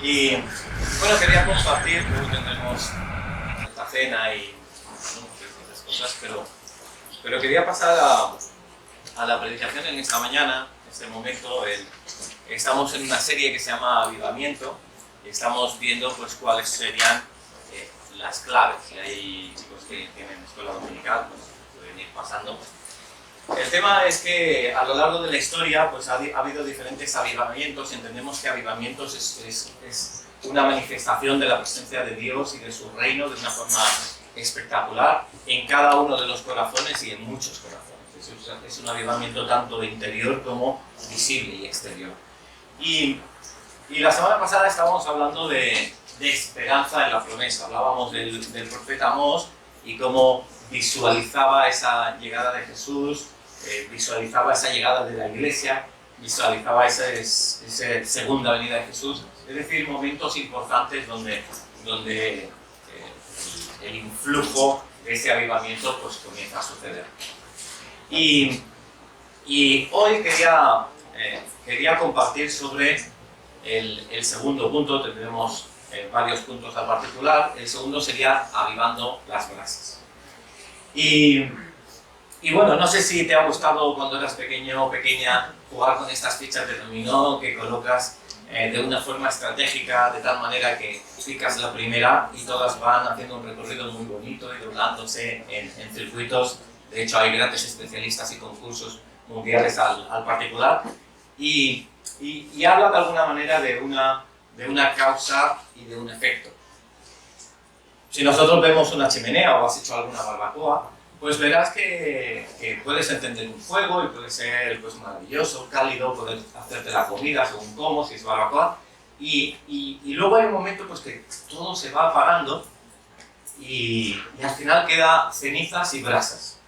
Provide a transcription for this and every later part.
Y bueno, quería compartir, luego tendremos esta cena y otras cosas, pero quería pasar a la predicación en esta mañana, en este momento. Estamos en una serie que se llama Avivamiento y estamos viendo pues cuáles serían las claves. Y hay chicos que tienen escuela dominical, pues pueden ir pasando. El tema es que a lo largo de la historia pues ha habido diferentes avivamientos. Entendemos que avivamientos es una manifestación de la presencia de Dios y de su reino de una forma espectacular en cada uno de los corazones y en muchos corazones. Es un avivamiento tanto interior como visible y exterior. Y la semana pasada estábamos hablando de esperanza en la promesa. Hablábamos del profeta Amós y cómo visualizaba esa llegada de Jesús, visualizaba esa llegada de la iglesia, visualizaba esa segunda venida de Jesús, es decir, momentos importantes donde el influjo de ese avivamiento pues comienza a suceder. Y hoy quería compartir sobre el segundo punto. Tendremos varios puntos al particular. El segundo sería avivando las brasas. Y bueno, no sé si te ha gustado cuando eras pequeño o pequeña jugar con estas fichas de dominó que colocas de una forma estratégica, de tal manera que picas la primera y todas van haciendo un recorrido muy bonito y doblándose en circuitos. De hecho, hay grandes especialistas y concursos mundiales al particular. Y habla de alguna manera de una causa y de un efecto. Si nosotros vemos una chimenea o has hecho alguna barbacoa, pues verás que puedes encender un fuego y puede ser pues, maravilloso, cálido, poder hacerte la comida según cómo, si es barbacoa. Y luego hay un momento pues, que todo se va apagando y al final queda cenizas y brasas.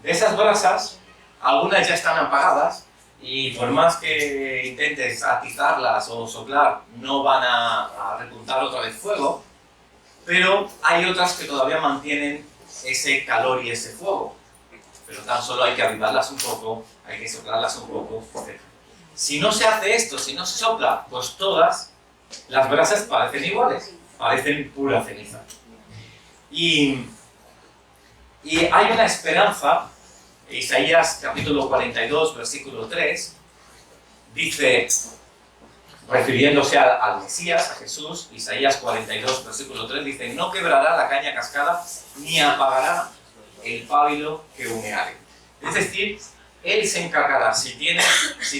De esas brasas, algunas ya están apagadas y por más que intentes atizarlas o soplar, no van a repuntar otra vez fuego, pero hay otras que todavía mantienen ese calor y ese fuego. Pero tan solo hay que avivarlas un poco, hay que soplarlas un poco, etc. Si no se hace esto, si no se sopla, pues todas las brasas parecen iguales, parecen pura ceniza. Y hay una esperanza. Isaías capítulo 42, versículo 3, dice, refiriéndose al Mesías, a Jesús, Isaías 42, versículo 3, dice, no quebrará la caña cascada, ni apagará el pábilo que humeare. Es decir, Él se encargará, si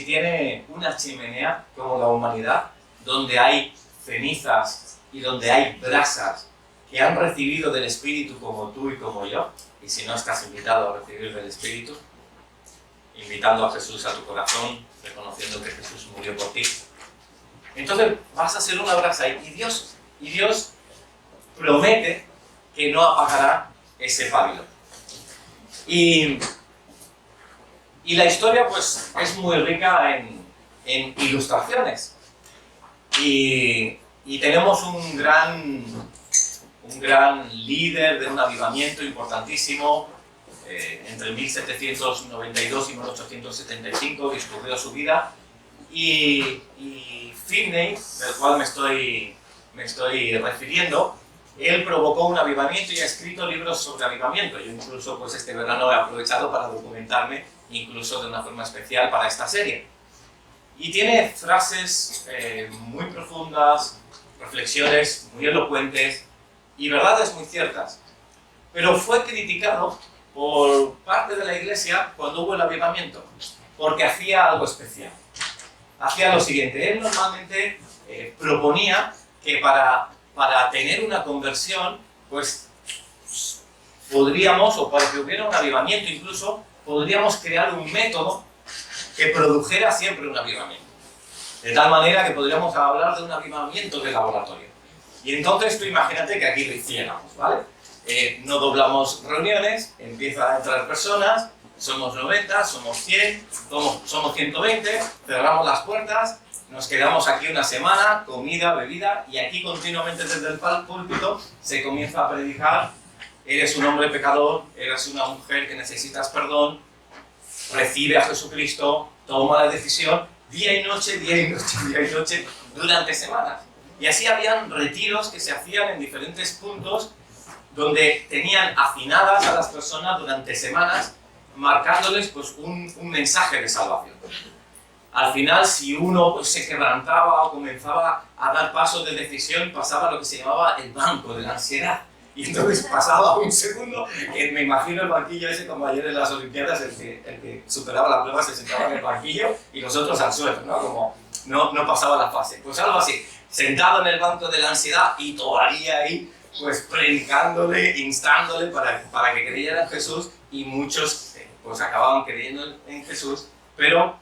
tiene una chimenea como la humanidad, donde hay cenizas y donde hay brasas que han recibido del Espíritu como tú y como yo, y si no estás invitado a recibir del Espíritu, invitando a Jesús a tu corazón, reconociendo que Jesús murió por ti, entonces vas a ser una brasa y Dios promete que no apagará ese pábilo. Y la historia pues es muy rica en ilustraciones y tenemos un gran líder de un avivamiento importantísimo. Entre 1792 y 1875 discurrió su vida y Finney, del cual me estoy refiriendo, él provocó un avivamiento y ha escrito libros sobre avivamiento. Yo incluso pues este verano he aprovechado para documentarme incluso de una forma especial para esta serie. Y tiene frases muy profundas, reflexiones muy elocuentes y verdades muy ciertas. Pero fue criticado por parte de la iglesia cuando hubo el avivamiento, porque hacía algo especial. Hacía lo siguiente, él normalmente proponía que para tener una conversión, pues podríamos, o para que hubiera un avivamiento incluso, podríamos crear un método que produjera siempre un avivamiento. De tal manera que podríamos hablar de un avivamiento de laboratorio. Y entonces tú imagínate que aquí lo hiciéramos, ¿vale? No doblamos reuniones, empiezan a entrar personas, somos 90, somos 100, somos 120, cerramos las puertas, nos quedamos aquí una semana, comida, bebida, y aquí continuamente desde el púlpito se comienza a predicar, eres un hombre pecador, eres una mujer que necesitas perdón, recibe a Jesucristo, toma la decisión, día y noche, día y noche, día y noche, durante semanas. Y así habían retiros que se hacían en diferentes puntos donde tenían hacinadas a las personas durante semanas, marcándoles pues, un mensaje de salvación. Al final, si uno pues, se quebrantaba o comenzaba a dar pasos de decisión, pasaba lo que se llamaba el banco de la ansiedad. Y entonces pasaba un segundo, que me imagino el banquillo ese como ayer en las Olimpiadas, el que superaba la prueba se sentaba en el banquillo y los otros al suelo, ¿no? Como no pasaba la fase. Pues algo así, sentado en el banco de la ansiedad y todavía ahí, pues predicándole, instándole para que creyera en Jesús, y muchos pues acababan creyendo en Jesús, pero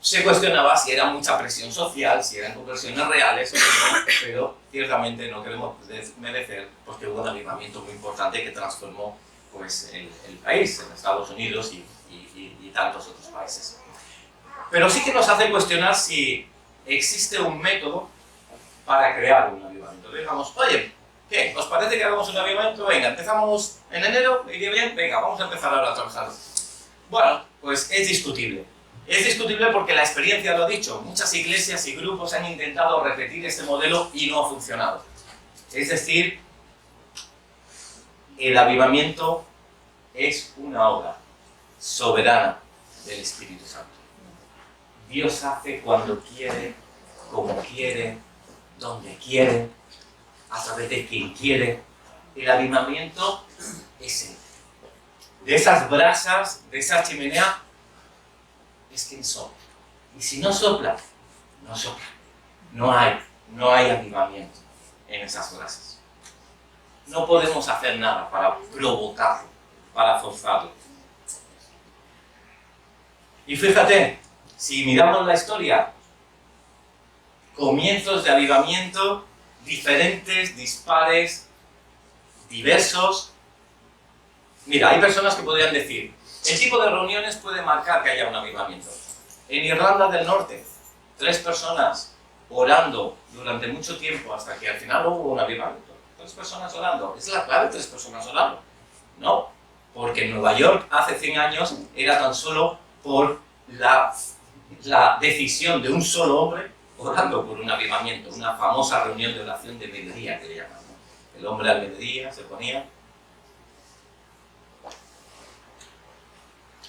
se cuestionaba si era mucha presión social, si eran conversiones reales o no, pero ciertamente no queremos merecer porque hubo un avivamiento muy importante que transformó pues, el país, en Estados Unidos y tantos otros países. Pero sí que nos hace cuestionar si existe un método para crear un avivamiento. Digamos, oye, ¿qué? ¿Os parece que hagamos un avivamiento? Venga, empezamos en enero, ¿iría bien? Venga, vamos a empezar ahora a trabajar. Bueno, pues es discutible. Es discutible porque la experiencia lo ha dicho. Muchas iglesias y grupos han intentado repetir este modelo y no ha funcionado. Es decir, el avivamiento es una obra soberana del Espíritu Santo. Dios hace cuando quiere, como quiere, donde quiere, a través de quien quiere. El avivamiento es Él. De esas brasas, de esa chimenea, es quien sopla. Y si no sopla, no sopla. No hay avivamiento en esas brasas. No podemos hacer nada para provocarlo, para forzarlo. Y fíjate, si miramos la historia, comienzos de avivamiento diferentes, dispares, diversos. Mira, hay personas que podrían decir, el tipo de reuniones puede marcar que haya un avivamiento. En Irlanda del Norte, 3 personas orando durante mucho tiempo hasta que al final hubo un avivamiento. 3 personas orando. ¿Es la clave 3 personas orando? No, porque en Nueva York hace 100 años era tan solo por la decisión de un solo hombre orando por un avivamiento, una famosa reunión de oración de mediodía que le llaman. El hombre al mediodía se ponía.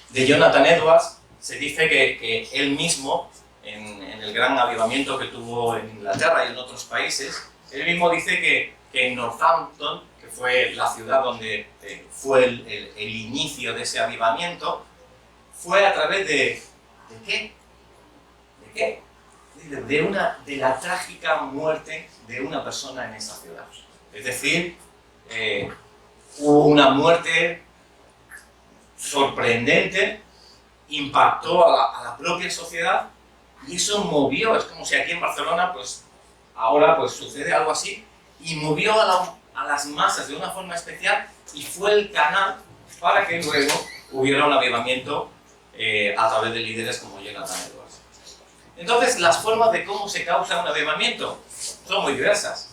De Jonathan Edwards se dice que él mismo, en el gran avivamiento que tuvo en Inglaterra y en otros países, él mismo dice que en Northampton, que fue la ciudad donde fue el inicio de ese avivamiento, fue a través ¿de qué? ¿De qué? De la trágica muerte de una persona en esa ciudad. Es decir, hubo una muerte sorprendente, impactó a la propia sociedad y eso movió, es como si aquí en Barcelona, pues ahora pues sucede algo así, y movió a las masas de una forma especial y fue el canal para que luego hubiera un avivamiento a través de líderes como Jonathan Edwards. Entonces, las formas de cómo se causa un avivamiento son muy diversas.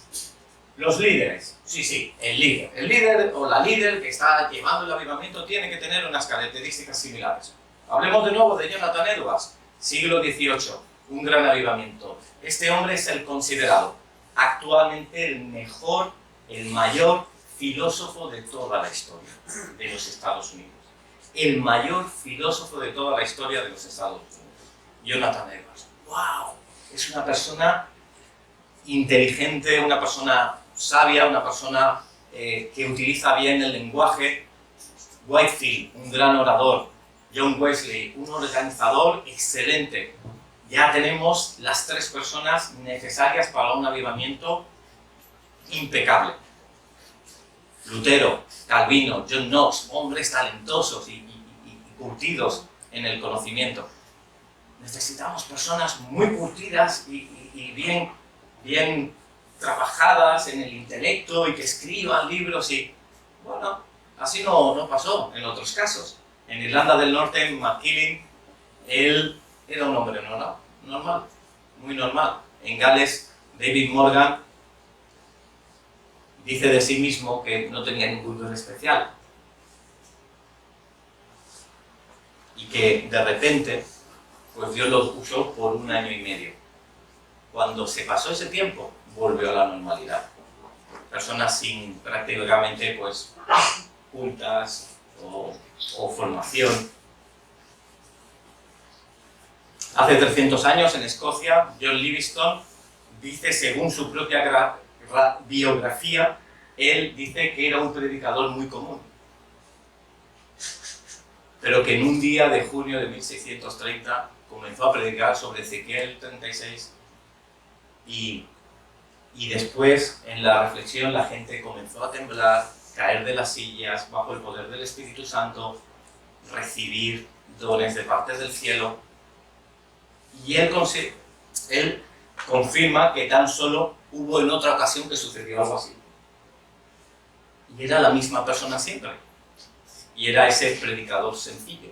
Los líderes, sí, el líder o la líder que está llevando el avivamiento tiene que tener unas características similares. Hablemos de nuevo de Jonathan Edwards, siglo XVIII, un gran avivamiento. Este hombre es el considerado actualmente el mejor, el mayor filósofo de toda la historia de los Estados Unidos. El mayor filósofo de toda la historia de los Estados Unidos. Jonathan Edwards. ¡Wow! Es una persona inteligente, una persona sabia, una persona que utiliza bien el lenguaje. Whitefield, un gran orador. John Wesley, un organizador excelente. Ya tenemos las 3 personas necesarias para un avivamiento impecable. Lutero, Calvino, John Knox, hombres talentosos y curtidos en el conocimiento. Necesitamos personas muy curtidas y bien trabajadas en el intelecto y que escriban libros y... Bueno, así no pasó en otros casos. En Irlanda del Norte, McKillin, él era un hombre normal, muy normal. En Gales, David Morgan dice de sí mismo que no tenía ningún don especial. y que de repente pues Dios los usó por 1 año y medio. Cuando se pasó ese tiempo, volvió a la normalidad. Personas sin prácticamente pues cultas o formación. Hace 300 años en Escocia, John Livingstone dice, según su propia biografía, él dice que era un predicador muy común, pero que en un día de junio de 1630 comenzó a predicar sobre Ezequiel 36 y después en la reflexión la gente comenzó a temblar, caer de las sillas bajo el poder del Espíritu Santo, recibir dones de parte del cielo, y él confirma que tan solo hubo en otra ocasión que sucedió algo así. Y era la misma persona siempre. Y era ese predicador sencillo.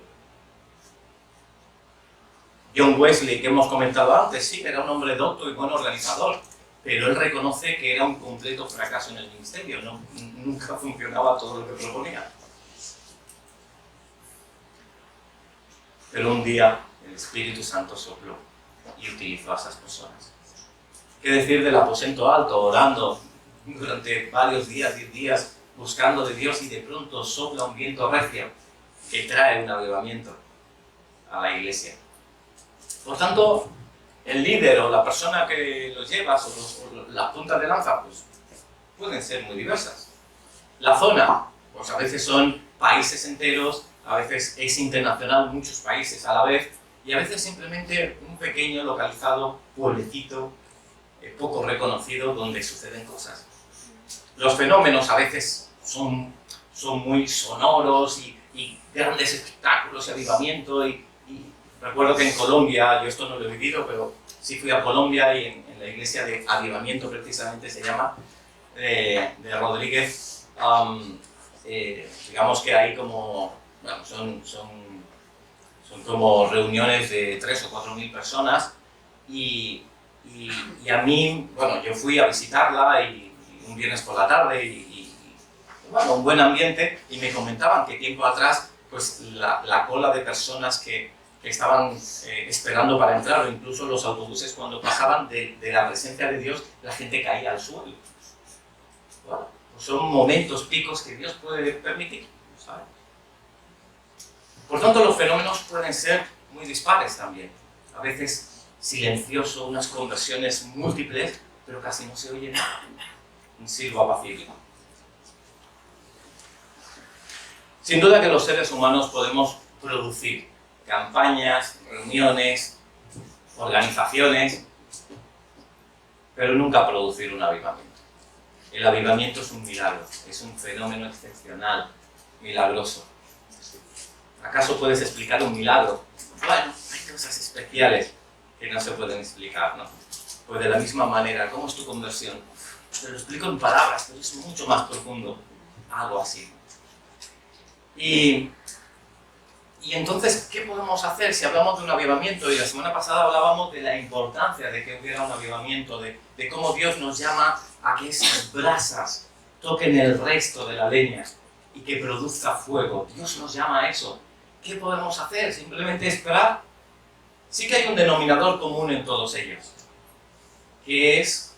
John Wesley, que hemos comentado antes, sí, era un hombre docto y buen organizador, pero él reconoce que era un completo fracaso en el ministerio, nunca funcionaba todo lo que proponía. Pero un día el Espíritu Santo sopló y utilizó a esas personas. ¿Qué decir del aposento alto, orando durante varios días, 10 días, buscando de Dios, y de pronto sopla un viento recio que trae un avivamiento a la iglesia? Por tanto, el líder o la persona que lo lleva, o las puntas de lanza, pues pueden ser muy diversas. La zona, pues a veces son países enteros, a veces es internacional, muchos países a la vez, y a veces simplemente un pequeño, localizado, pueblecito, poco reconocido, donde suceden cosas. Los fenómenos a veces son muy sonoros y grandes espectáculos y avivamiento. Y recuerdo que en Colombia, yo esto no lo he vivido, pero sí fui a Colombia y en la iglesia de Avivamiento precisamente se llama, de Rodríguez, digamos que hay como, bueno, son como reuniones de 3.000 o 4.000 personas y a mí, bueno, yo fui a visitarla y un viernes por la tarde y bueno, un buen ambiente, y me comentaban que tiempo atrás pues la cola de personas que estaban esperando para entrar, o incluso los autobuses cuando pasaban de la presencia de Dios, la gente caía al suelo. Bueno, pues son momentos, picos que Dios puede permitir, ¿sabes? Por tanto, los fenómenos pueden ser muy dispares también. A veces silencioso, unas conversiones múltiples, pero casi no se oye nada. Un silbo apacible. Sin duda que los seres humanos podemos producir campañas, reuniones, organizaciones, pero nunca producir un avivamiento. El avivamiento es un milagro, es un fenómeno excepcional, milagroso. ¿Acaso puedes explicar un milagro? Bueno, hay cosas especiales que no se pueden explicar, ¿no? Pues de la misma manera, ¿cómo es tu conversión? Te lo explico en palabras, pero es mucho más profundo. Algo así. Y entonces, ¿qué podemos hacer si hablamos de un avivamiento? Y la semana pasada hablábamos de la importancia de que hubiera un avivamiento, de cómo Dios nos llama a que esas brasas toquen el resto de la leña y que produzca fuego. Dios nos llama a eso. ¿Qué podemos hacer? ¿Simplemente esperar? Sí que hay un denominador común en todos ellos, que es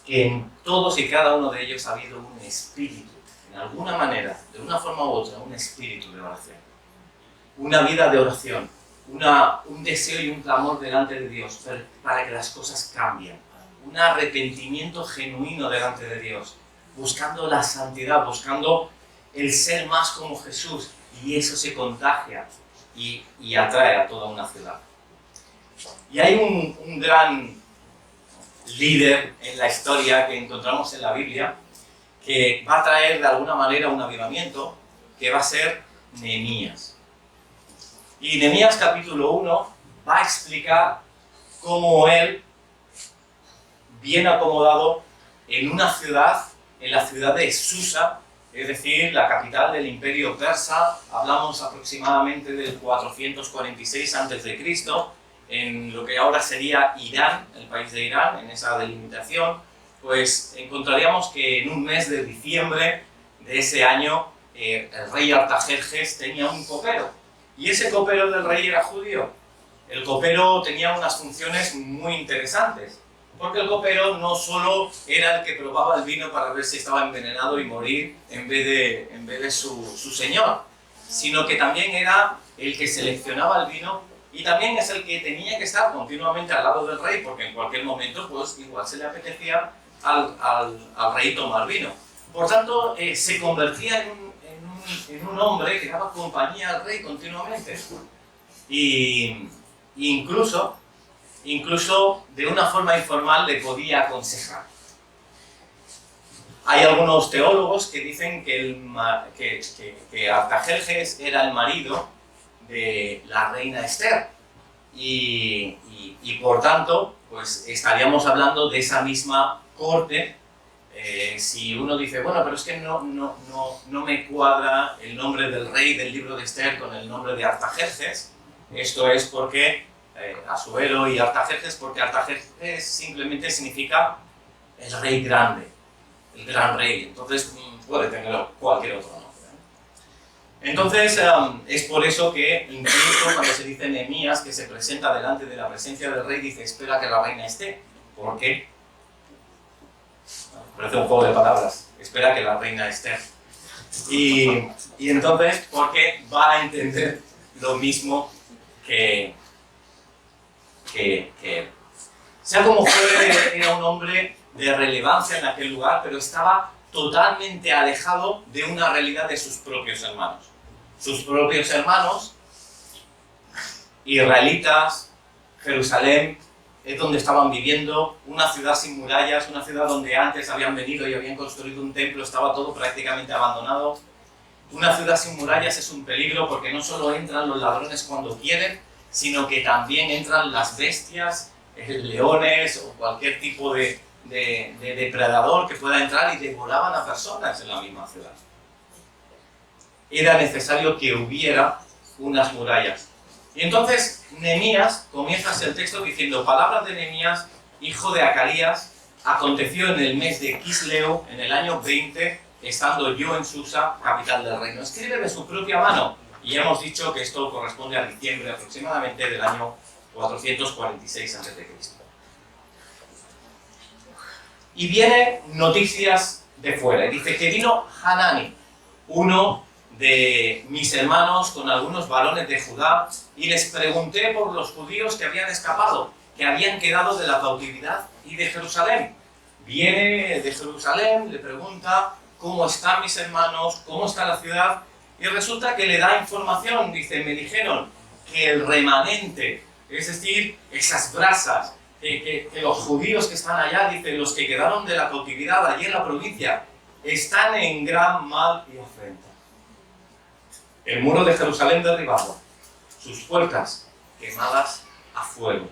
que en todos y cada uno de ellos ha habido un espíritu, en alguna manera, de una forma u otra, un espíritu de oración. Una vida de oración, un deseo y un clamor delante de Dios para que las cosas cambien. Un arrepentimiento genuino delante de Dios, buscando la santidad, buscando el ser más como Jesús, y eso se contagia y atrae a toda una ciudad. Y hay un gran líder en la historia que encontramos en la Biblia que va a traer de alguna manera un avivamiento, que va a ser Nehemías. Y Nehemías capítulo 1 va a explicar cómo él, bien acomodado en una ciudad, en la ciudad de Susa, es decir, la capital del imperio persa, hablamos aproximadamente del 446 a.C., en lo que ahora sería Irán, el país de Irán, en esa delimitación, pues encontraríamos que en un mes de diciembre de ese año el rey Artajerjes tenía un copero, ¿Y ese copero del rey era judío? El copero tenía unas funciones muy interesantes, porque el copero no solo era el que probaba el vino para ver si estaba envenenado y morir en vez de su señor, sino que también era el que seleccionaba el vino y también es el que tenía que estar continuamente al lado del rey, porque en cualquier momento pues igual se le apetecía al rey tomar vino. Por tanto, se convertía en un hombre que daba compañía al rey continuamente. Y incluso de una forma informal le podía aconsejar. Hay algunos teólogos que dicen que Artajerjes era el marido de la reina Esther y por tanto pues estaríamos hablando de esa misma corte. Si uno dice, bueno, pero es que no me cuadra el nombre del rey del libro de Esther con el nombre de Artajerjes, esto es porque Asuero y Artajerjes, porque Artajerjes simplemente significa el rey grande, el gran rey, entonces puede tener cualquier otro nombre. Entonces es por eso que incluso cuando se dice Nehemías que se presenta delante de la presencia del rey, dice espera que la reina esté, ¿por qué? Parece un juego de palabras, espera que la reina esté. Y entonces, porque va a entender lo mismo que sea como fuere, era un hombre de relevancia en aquel lugar, pero estaba totalmente alejado de una realidad de sus propios hermanos. Sus propios hermanos, israelitas, Jerusalén, es donde estaban viviendo, una ciudad sin murallas, una ciudad donde antes habían venido y habían construido un templo, estaba todo prácticamente abandonado. Una ciudad sin murallas es un peligro porque no solo entran los ladrones cuando quieren, sino que también entran las bestias, leones o cualquier tipo de depredador que pueda entrar y devoraban a personas en la misma ciudad. Era necesario que hubiera unas murallas. Y entonces Nehemías comienza el texto diciendo, palabras de Nehemías, hijo de Acarías, aconteció en el mes de Quisleo, en el año 20, estando yo en Susa, capital del reino. Escribe de su propia mano. Y ya hemos dicho que esto corresponde a diciembre aproximadamente del año 446 a.C. Y viene noticias de fuera. Y dice que vino Hanani, uno de mis hermanos con algunos varones de Judá, y les pregunté por los judíos que habían escapado, que habían quedado de la cautividad y de Jerusalén. Viene de Jerusalén, le pregunta cómo están mis hermanos, cómo está la ciudad, y resulta que le da información. Dice, me dijeron que el remanente, es decir, esas brasas, que los judíos que están allá, dice, los que quedaron de la cautividad allí en la provincia, están en gran mal y afrenta. El muro de Jerusalén derribado, sus puertas quemadas a fuego,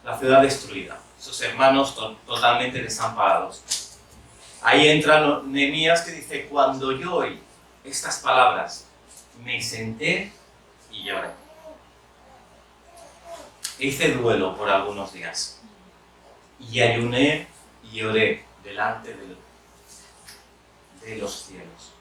la ciudad destruida, sus hermanos totalmente desamparados. Ahí entra Nehemías que dice, cuando yo oí estas palabras, me senté y lloré. Hice duelo por algunos días y ayuné y oré delante de los cielos.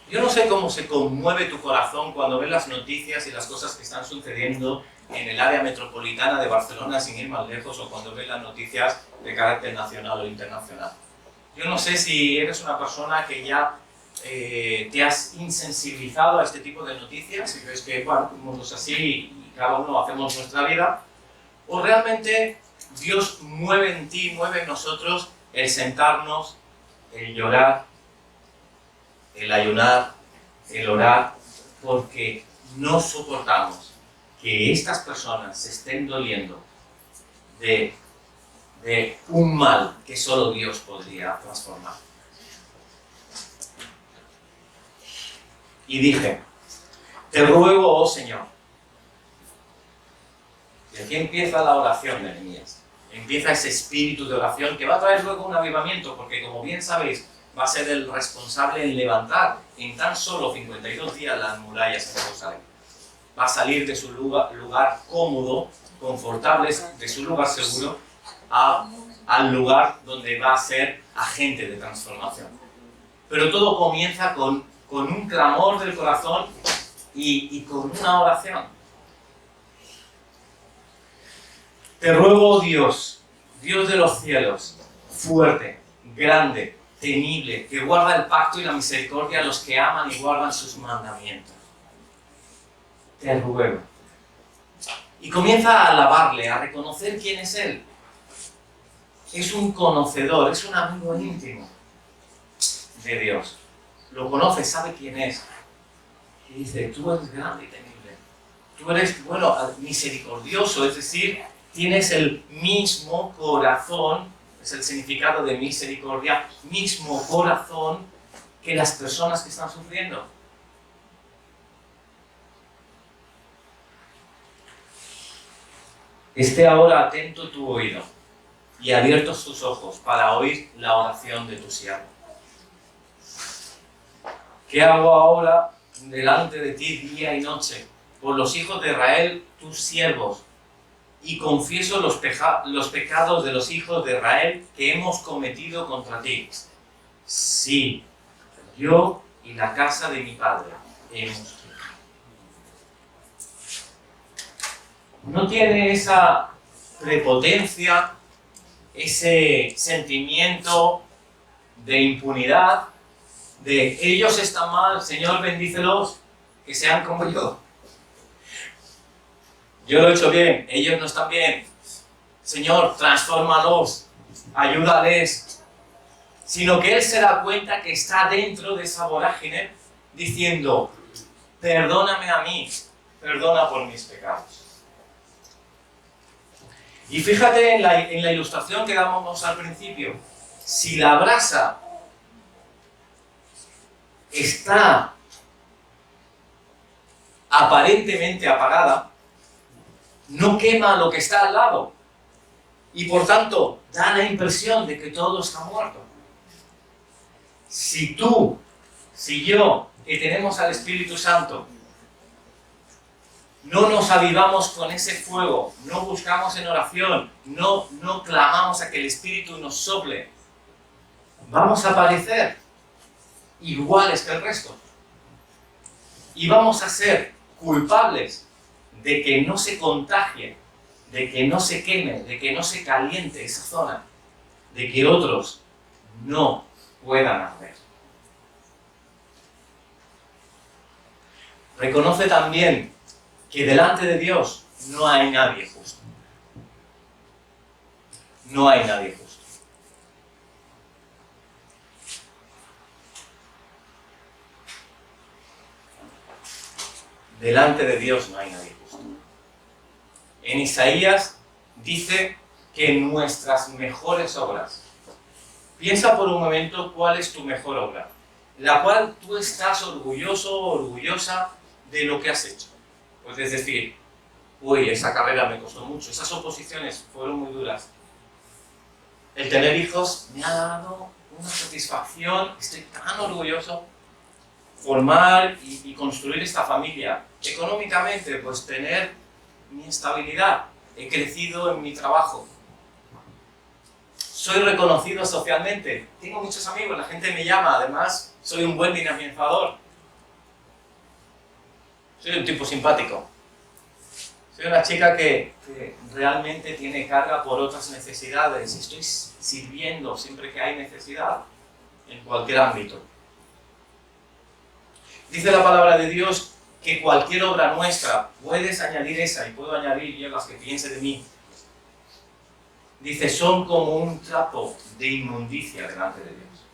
Yo no sé cómo se conmueve tu corazón cuando ves las noticias y las cosas que están sucediendo en el área metropolitana de Barcelona, sin ir más lejos, o cuando ves las noticias de carácter nacional o internacional. Yo no sé si eres una persona que ya te has insensibilizado a este tipo de noticias y ves que, bueno, el mundo es así y cada uno hacemos nuestra vida, o realmente Dios mueve en ti, mueve en nosotros el sentarnos, el llorar, el ayunar, el orar, porque no soportamos que estas personas se estén doliendo de un mal que solo Dios podría transformar. Y dije, te ruego, oh Señor. Y aquí empieza la oración de Nehemías. Empieza ese espíritu de oración que va a traer luego un avivamiento, porque como bien sabéis, va a ser el responsable en levantar en tan solo 52 días las murallas de Jerusalén. Va a salir de su lugar cómodo, confortable, de su lugar seguro, al lugar donde va a ser agente de transformación. Pero todo comienza con con un clamor del corazón y con una oración. Te ruego, Dios, Dios de los cielos, fuerte, grande, temible, que guarda el pacto y la misericordia a los que aman y guardan sus mandamientos. Te ruego. Y comienza a alabarle, a reconocer quién es Él. Es un conocedor, es un amigo íntimo de Dios. Lo conoce, sabe quién es. Y dice, tú eres grande y temible. Tú eres, bueno, misericordioso, es decir, tienes el mismo corazón, es el significado de misericordia, mismo corazón que las personas que están sufriendo. Esté ahora atento tu oído y abiertos tus ojos para oír la oración de tu siervo. ¿Qué hago ahora delante de ti día y noche por los hijos de Israel, tus siervos? Y confieso los pecados de los hijos de Israel que hemos cometido contra ti. Sí, yo y la casa de mi padre hemos pecado. No tiene esa prepotencia, ese sentimiento de impunidad, de ellos están mal, Señor, bendícelos, que sean como yo. Yo lo he hecho bien, ellos no están bien. Señor, transfórmalos, ayúdales. Sino que Él se da cuenta que está dentro de esa vorágine diciendo, perdóname a mí, perdona por mis pecados. Y fíjate en la ilustración que dábamos al principio. Si la brasa está aparentemente apagada, no quema lo que está al lado y por tanto da la impresión de que todo está muerto. Si tú, si yo, que tenemos al Espíritu Santo, no nos avivamos con ese fuego, no buscamos en oración, no clamamos a que el Espíritu nos sople, vamos a parecer iguales que el resto y vamos a ser culpables de que no se contagie, de que no se queme, de que no se caliente esa zona, de que otros no puedan arder. Reconoce también que delante de Dios no hay nadie justo. No hay nadie justo. Delante de Dios no hay nadie justo. En Isaías dice que nuestras mejores obras, piensa por un momento cuál es tu mejor obra, la cual tú estás orgulloso o orgullosa de lo que has hecho. Pues es decir, uy, esa carrera me costó mucho, esas oposiciones fueron muy duras. El tener hijos me ha dado una satisfacción, estoy tan orgulloso. Formar y construir esta familia. Económicamente, pues tener mi estabilidad. He crecido en mi trabajo. Soy reconocido socialmente. Tengo muchos amigos, la gente me llama. Además, soy un buen dinamizador. Soy un tipo simpático. Soy una chica que realmente tiene carga por otras necesidades. Estoy sirviendo siempre que hay necesidad, en cualquier ámbito. Dice la palabra de Dios que cualquier obra nuestra, puedes añadir esa y puedo añadir yo las que piense de mí. Dice, son como un trapo de inmundicia delante de Dios.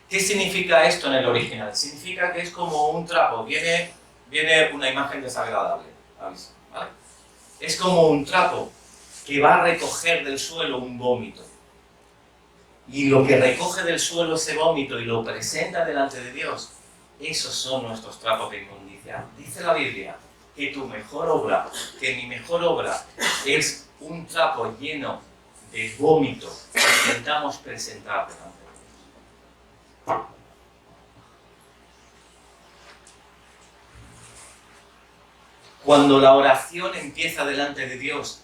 ¿Qué significa esto en el original? Significa que es como un trapo, viene una imagen desagradable, ¿vale? Es como un trapo que va a recoger del suelo un vómito. Y lo que recoge del suelo ese vómito y lo presenta delante de Dios, esos son nuestros trapos de inmundicia. Dice la Biblia que tu mejor obra, que mi mejor obra es un trapo lleno de vómito que intentamos presentar delante de Dios. Cuando la oración empieza delante de Dios,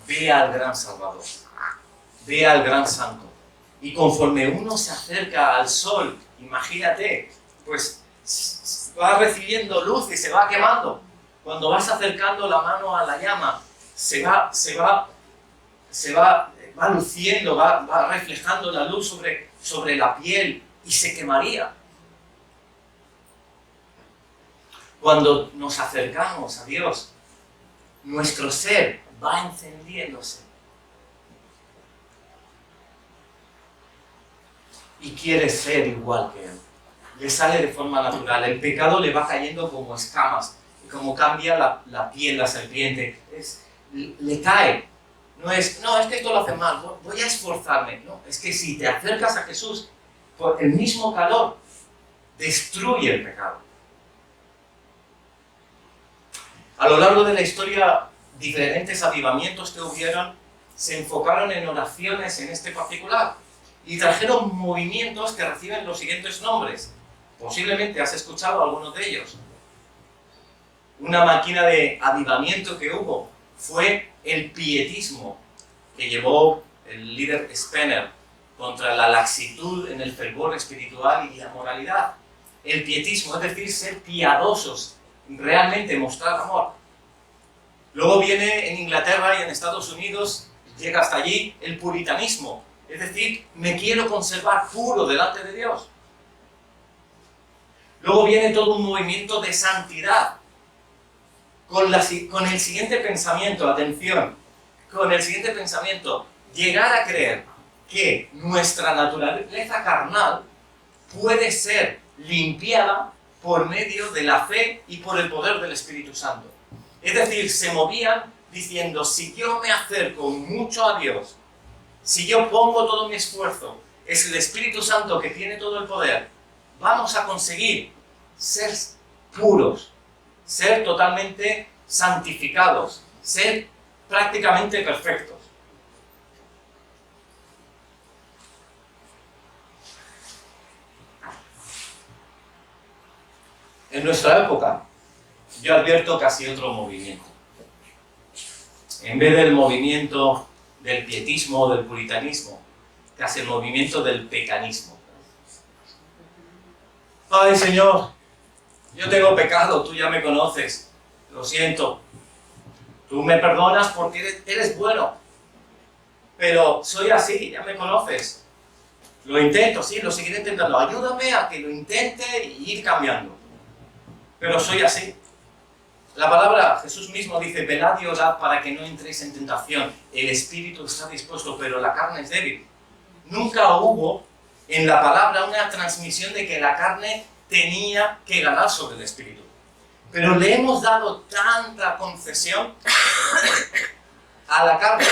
ve al gran Salvador, ve al gran Santo. Y conforme uno se acerca al sol, imagínate, pues va recibiendo luz y se va quemando. Cuando vas acercando la mano a la llama, va luciendo, va reflejando la luz sobre la piel y se quemaría. Cuando nos acercamos a Dios, nuestro ser va encendiéndose. Y quiere ser igual que Él. Le sale de forma natural. El pecado le va cayendo como escamas. Y como cambia la piel, la serpiente, le cae. No es que esto lo hace mal, voy a esforzarme. No, es que si te acercas a Jesús, por el mismo calor destruye el pecado. A lo largo de la historia, diferentes avivamientos que hubieron se enfocaron en oraciones en este particular y trajeron movimientos que reciben los siguientes nombres. Posiblemente has escuchado algunos de ellos. Una máquina de avivamiento que hubo fue el pietismo, que llevó el líder Spener contra la laxitud en el fervor espiritual y la moralidad. El pietismo, es decir, ser piadosos, realmente mostrar amor. Luego viene en Inglaterra y en Estados Unidos, llega hasta allí el puritanismo, es decir, me quiero conservar puro delante de Dios. Luego viene todo un movimiento de santidad, con el siguiente pensamiento, atención, con el siguiente pensamiento, llegar a creer que nuestra naturaleza carnal puede ser limpiada por medio de la fe y por el poder del Espíritu Santo. Es decir, se movían diciendo, si yo me acerco mucho a Dios, si yo pongo todo mi esfuerzo, es el Espíritu Santo que tiene todo el poder, vamos a conseguir ser puros, ser totalmente santificados, ser prácticamente perfectos. En nuestra época, yo advierto casi otro movimiento. En vez del movimiento del pietismo o del puritanismo, casi el movimiento del pecanismo. Ay, Señor, yo tengo pecado, tú ya me conoces, lo siento. Tú me perdonas porque eres bueno, pero soy así, ya me conoces. Lo intento, sí, lo seguiré intentando. Ayúdame a que lo intente y ir cambiando. Pero soy así. La palabra, Jesús mismo dice, velad y orad para que no entréis en tentación. El espíritu está dispuesto, pero la carne es débil. Nunca hubo en la palabra una transmisión de que la carne tenía que ganar sobre el espíritu. Pero le hemos dado tanta concesión a la carne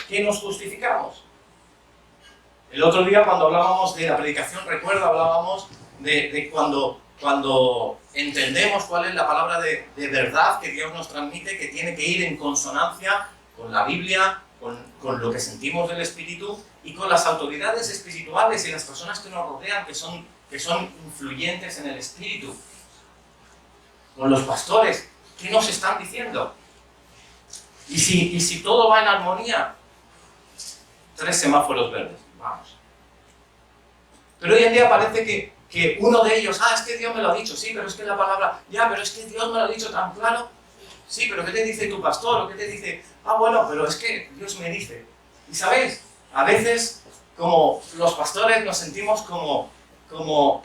que nos justificamos. El otro día cuando hablábamos de la predicación, recuerdo, hablábamos de cuando entendemos cuál es la palabra de verdad que Dios nos transmite, que tiene que ir en consonancia con la Biblia, con lo que sentimos del Espíritu y con las autoridades espirituales y las personas que nos rodean, que son influyentes en el Espíritu. Con los pastores, ¿qué nos están diciendo? Y si todo va en armonía, 3 semáforos verdes, vamos. Pero hoy en día parece que uno de ellos, es que Dios me lo ha dicho, sí, pero es que la palabra, pero es que Dios me lo ha dicho tan claro, sí, pero ¿qué te dice tu pastor? ¿O qué te dice? Bueno, pero es que Dios me dice. Y ¿sabéis? A veces, como los pastores, nos sentimos como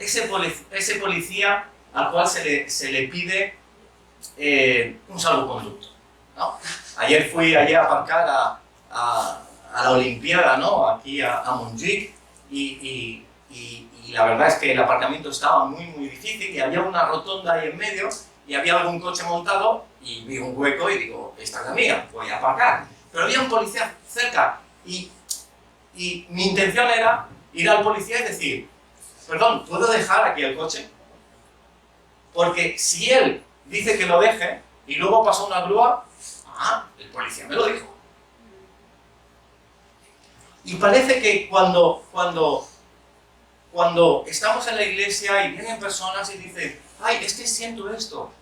ese policía al cual se le pide un salvoconducto, ¿no? Ayer fui allí a aparcar a la Olimpiada, ¿no? Aquí a Montjuic y la verdad es que el aparcamiento estaba muy difícil y había una rotonda ahí en medio y había algún coche montado y vi un hueco y digo, esta es la mía, voy a aparcar. Pero había un policía cerca y mi intención era ir al policía y decir, perdón, ¿puedo dejar aquí el coche? Porque si él dice que lo deje y luego pasa una grúa, el policía me lo dijo. Y parece que cuando estamos en la iglesia y vienen personas y dicen, es que siento esto.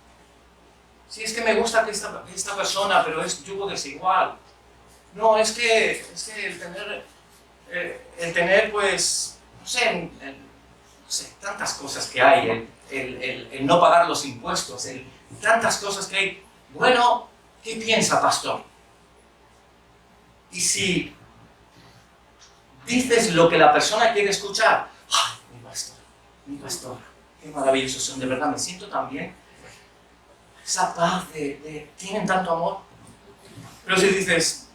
Sí, es que me gusta que esta persona, pero es yugo desigual. No, es que el tener pues, no sé, sé, tantas cosas que hay, el no pagar los impuestos, tantas cosas que hay. Bueno, ¿qué piensa, pastor? Y si dices lo que la persona quiere escuchar, ¡ay, mi pastor, qué maravillosos son, de verdad, me siento tan bien! Esa paz tienen tanto amor. Pero si dices,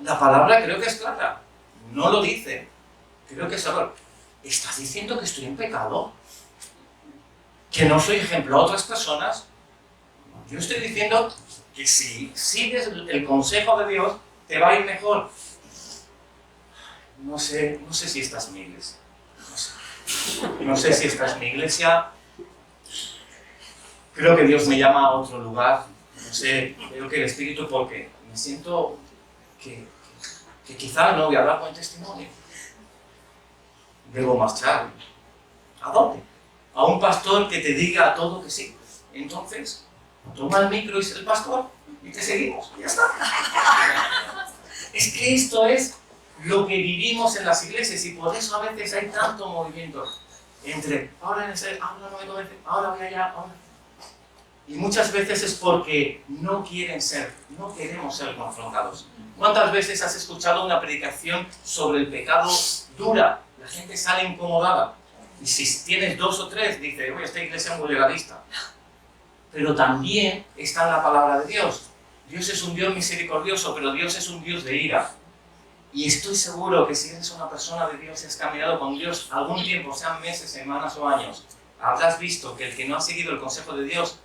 la palabra creo que es clara, no lo dice, creo que es error. ¿Estás diciendo que estoy en pecado? ¿Que no soy ejemplo a otras personas? Yo estoy diciendo que si sigues el consejo de Dios, te va a ir mejor. No sé si esta es mi iglesia. No sé si esta es mi iglesia. Creo que Dios me llama a otro lugar. No sé, creo que el Espíritu, porque me siento que quizá no voy a hablar con el testimonio. Debo marchar. ¿A dónde? A un pastor que te diga a todo que sí. Entonces, toma el micro y sé el pastor y te seguimos. Ya está. Es que esto es lo que vivimos en las iglesias, y por eso a veces hay tanto movimiento entre ahora en ese, ahora no me convence, ahora voy allá, ahora. Y muchas veces es porque no queremos ser confrontados. ¿Cuántas veces has escuchado una predicación sobre el pecado dura? La gente sale incomodada. Y si tienes 2 o 3, dice, oye, esta iglesia es muy legalista. Pero también está en la palabra de Dios. Dios es un Dios misericordioso, pero Dios es un Dios de ira. Y estoy seguro que si eres una persona de Dios y has caminado con Dios algún tiempo, sean meses, semanas o años, habrás visto que el que no ha seguido el consejo de Dios,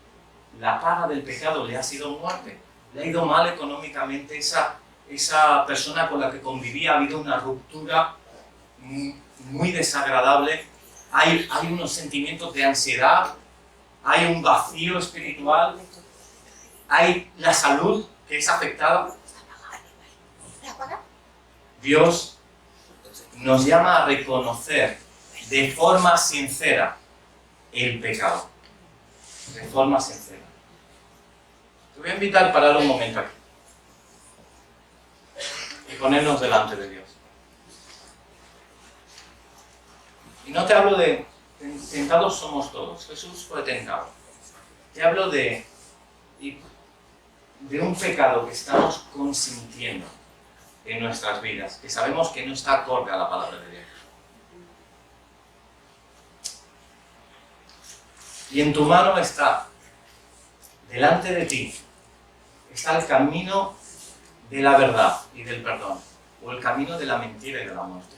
la paga del pecado le ha sido muerte. Le ha ido mal económicamente, esa persona con la que convivía, ha habido una ruptura muy desagradable, hay unos sentimientos de ansiedad, hay un vacío espiritual, hay la salud que es afectada. Dios nos llama a reconocer de forma sincera el pecado. De forma sincera. Te voy a invitar a parar un momento aquí y ponernos delante de Dios. Y no te hablo de tentados somos todos. Jesús fue tentado. Te hablo de un pecado que estamos consintiendo en nuestras vidas, que sabemos que no está acorde a la palabra de Dios. Y en tu mano está, delante de ti, está el camino de la verdad y del perdón, o el camino de la mentira y de la muerte.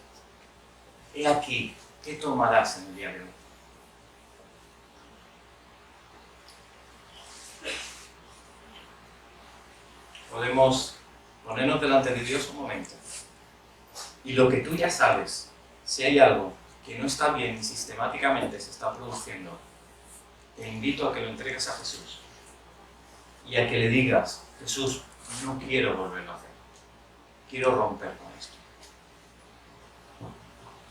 He aquí, ¿qué tomarás en el día de hoy? Podemos ponernos delante de Dios un momento. Y lo que tú ya sabes, si hay algo que no está bien y sistemáticamente se está produciendo, te invito a que lo entregues a Jesús. Y a que le digas, Jesús, no quiero volverlo a hacer. Quiero romper con esto.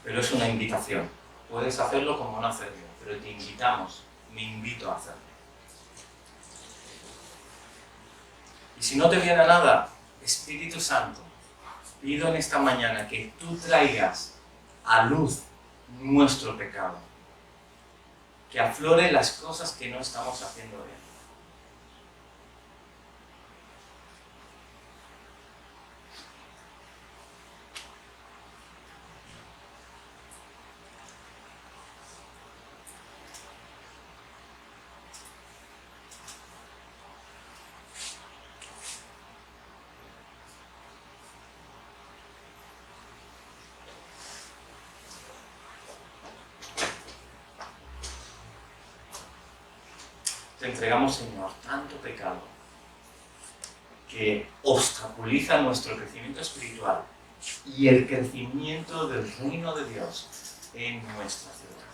Pero es una invitación. Puedes hacerlo como no hacerlo, pero te invitamos, me invito a hacerlo. Y si no te viene nada, Espíritu Santo, pido en esta mañana que tú traigas a luz nuestro pecado, que aflore las cosas que no estamos haciendo bien. Te entregamos, Señor, tanto pecado que obstaculiza nuestro crecimiento espiritual y el crecimiento del reino de Dios en nuestra ciudad.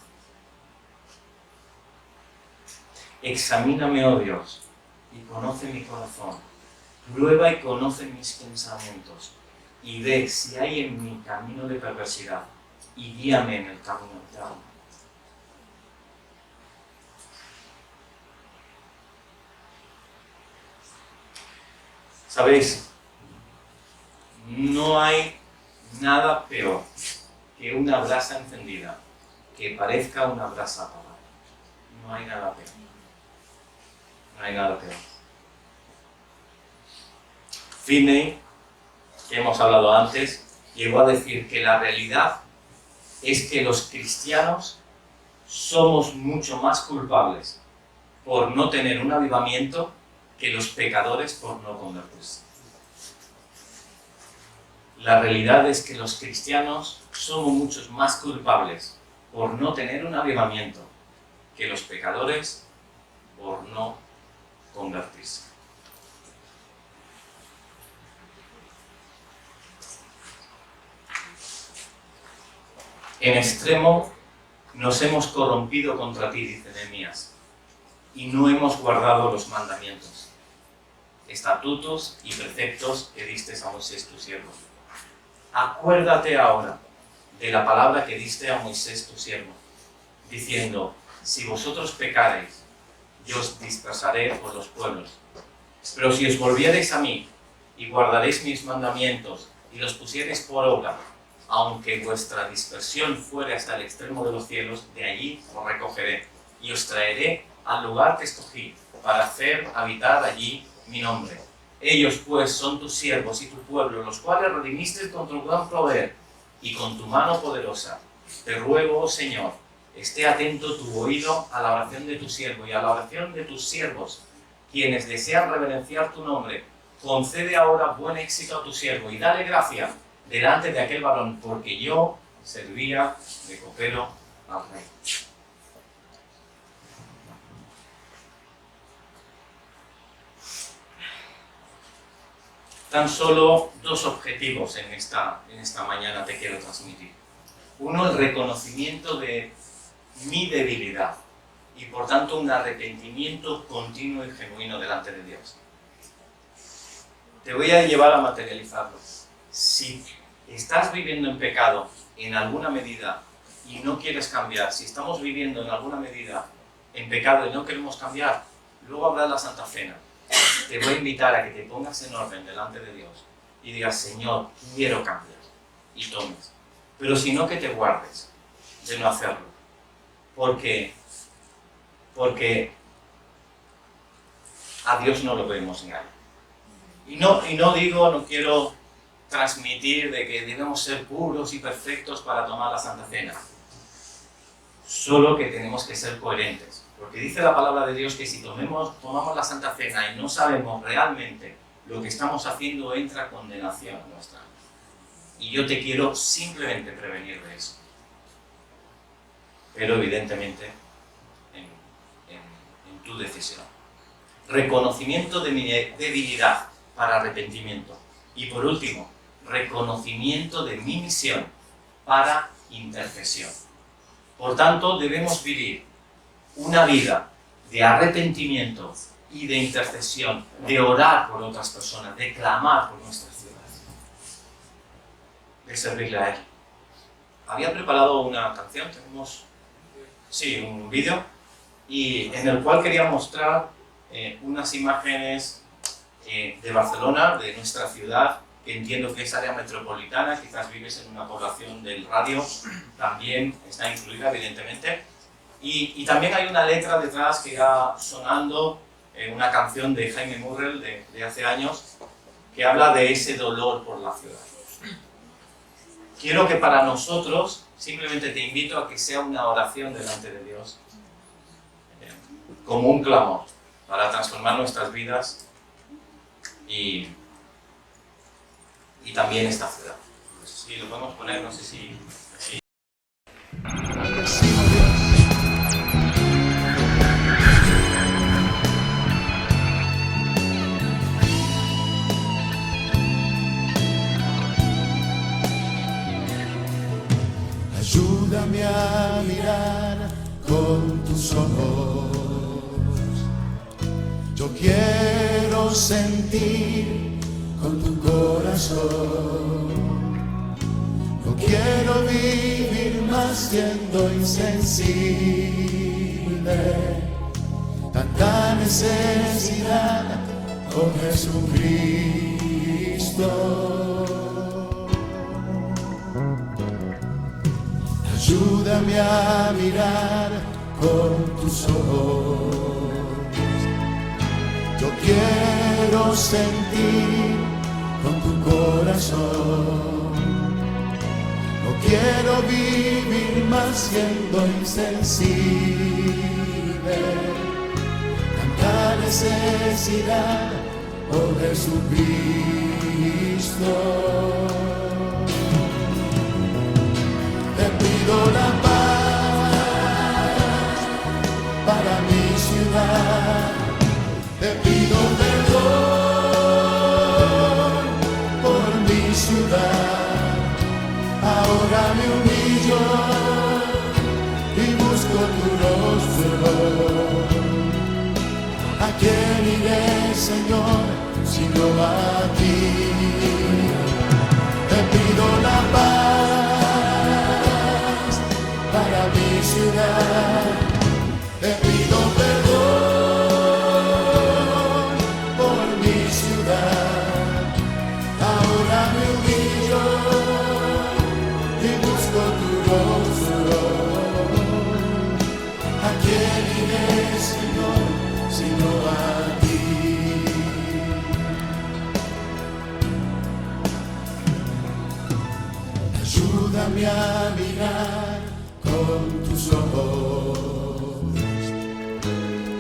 Examíname, oh Dios, y conoce mi corazón. Prueba y conoce mis pensamientos y ve si hay en mi camino de perversidad y guíame en el camino eterno. ¿Sabéis? No hay nada peor que una brasa encendida que parezca una brasa apagada. No hay nada peor. No hay nada peor. Finney, que hemos hablado antes, llegó a decir que la realidad es que los cristianos somos mucho más culpables por no tener un avivamiento que los pecadores por no convertirse. La realidad es que los cristianos somos muchos más culpables por no tener un avivamiento que los pecadores por no convertirse. En extremo nos hemos corrompido contra ti, dice Nehemías, y no hemos guardado los mandamientos, estatutos y preceptos que diste a Moisés tu siervo. Acuérdate ahora de la palabra que diste a Moisés tu siervo, diciendo: si vosotros pecareis, yo os dispersaré por los pueblos. Pero si os volviereis a mí y guardaréis mis mandamientos y los pusiereis por obra, aunque vuestra dispersión fuere hasta el extremo de los cielos, de allí os recogeré y os traeré al lugar que escogí para hacer habitar allí mi nombre. Ellos pues son tus siervos y tu pueblo, los cuales redimiste con tu gran poder y con tu mano poderosa. Te ruego, oh Señor, esté atento tu oído a la oración de tu siervo y a la oración de tus siervos, quienes desean reverenciar tu nombre. Concede ahora buen éxito a tu siervo y dale gracia delante de aquel varón, porque yo servía de copero al rey. Tan solo dos objetivos en esta mañana te quiero transmitir. Uno, el reconocimiento de mi debilidad y por tanto un arrepentimiento continuo y genuino delante de Dios. Te voy a llevar a materializarlo. Si estás viviendo en pecado en alguna medida y no quieres cambiar, si estamos viviendo en alguna medida en pecado y no queremos cambiar, luego habrá la Santa Cena. Te voy a invitar a que te pongas en orden delante de Dios y digas: Señor, quiero cambiar, y tomes. Pero si no, que te guardes de no hacerlo. Porque a Dios no lo podemos engañar. Y no quiero transmitir de que debemos ser puros y perfectos para tomar la Santa Cena. Solo que tenemos que ser coherentes. Porque dice la palabra de Dios que si tomamos la Santa Cena y no sabemos realmente lo que estamos haciendo, entra condenación a nuestra alma. Y yo te quiero simplemente prevenir de eso. Pero evidentemente en tu decisión. Reconocimiento de mi debilidad para arrepentimiento. Y por último, reconocimiento de mi misión para intercesión. Por tanto, debemos vivir una vida de arrepentimiento y de intercesión, de orar por otras personas, de clamar por nuestras ciudades, de servirle a Él. Había preparado una canción, tenemos un vídeo, y en el cual quería mostrar unas imágenes de Barcelona, de nuestra ciudad, que entiendo que es área metropolitana, quizás vives en una población del radio, también está incluida evidentemente. Y también hay una letra detrás que va sonando, una canción de Jaime Murrell de hace años, que habla de ese dolor por la ciudad. Quiero que para nosotros, simplemente te invito a que sea una oración delante de Dios, como un clamor, para transformar nuestras vidas y también esta ciudad. Si lo podemos poner, no sé si... Ayúdame a mirar con tus ojos. Yo quiero sentir con tu corazón. No quiero vivir más siendo insensible. Tanta necesidad con Jesucristo. ayúdame a mirar con tus ojos. Yo quiero sentir con tu corazón. No quiero vivir más siendo insensible. Tanta necesidad, oh Jesucristo. Te pido la paz para mi ciudad. Te pido perdón por mi ciudad. Ahora me humillo y busco tu rostro. ¿A quién iré, Señor, sino a ti? Te pido la paz para mi ciudad. Te pido perdón por mi ciudad. Ahora me humillo y busco tu rostro. ¿A quién iré, Señor, sino a ti? Ayúdame a mirar con tus ojos.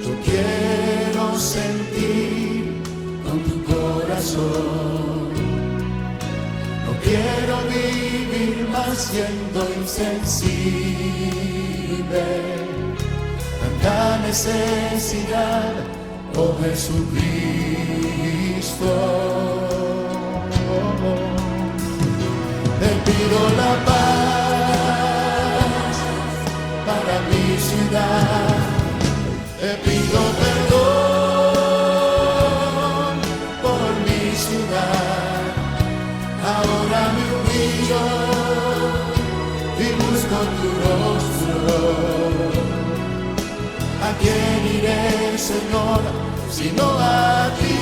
Yo quiero sentir con tu corazón. No quiero vivir más siendo insensible. Tanta necesidad, oh Jesucristo. Te pido la paz para mi ciudad. Te pido perdón por mi ciudad. Ahora me humillo y busco tu rostro. ¿A quién iré, Señor, sino a ti?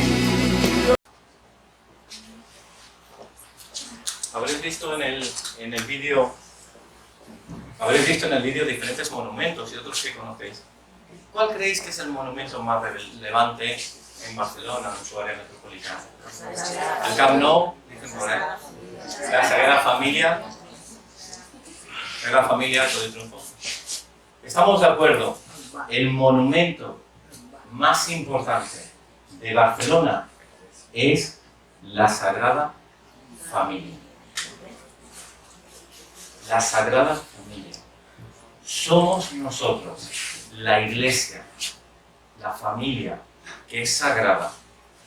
Habréis visto en el vídeo diferentes monumentos y otros que conocéis. ¿Cuál creéis que es el monumento más relevante en Barcelona, en su área metropolitana? El Camp Nou, dicen por ahí. La Sagrada Familia. Sagrada Familia, Arco de Triunfo. Estamos de acuerdo. El monumento más importante de Barcelona es la Sagrada Familia. La Sagrada Familia. Somos nosotros, la Iglesia, la familia, que es sagrada,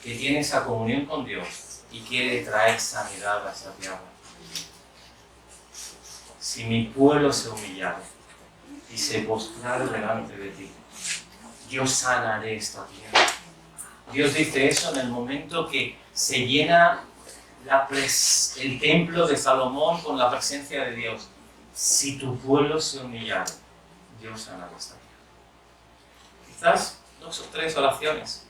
que tiene esa comunión con Dios y quiere traer sanidad a esa tierra. Si mi pueblo se humillare y se postrare delante de ti, yo sanaré esta tierra. Dios dice eso en el momento que se llena el templo de Salomón con la presencia de Dios. Si tu pueblo se humillare, Dios sanará esta tierra. Quizás 2 o 3 oraciones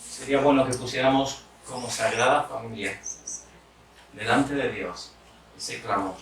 sería bueno que pusiéramos como Sagrada Familia delante de Dios ese clamor.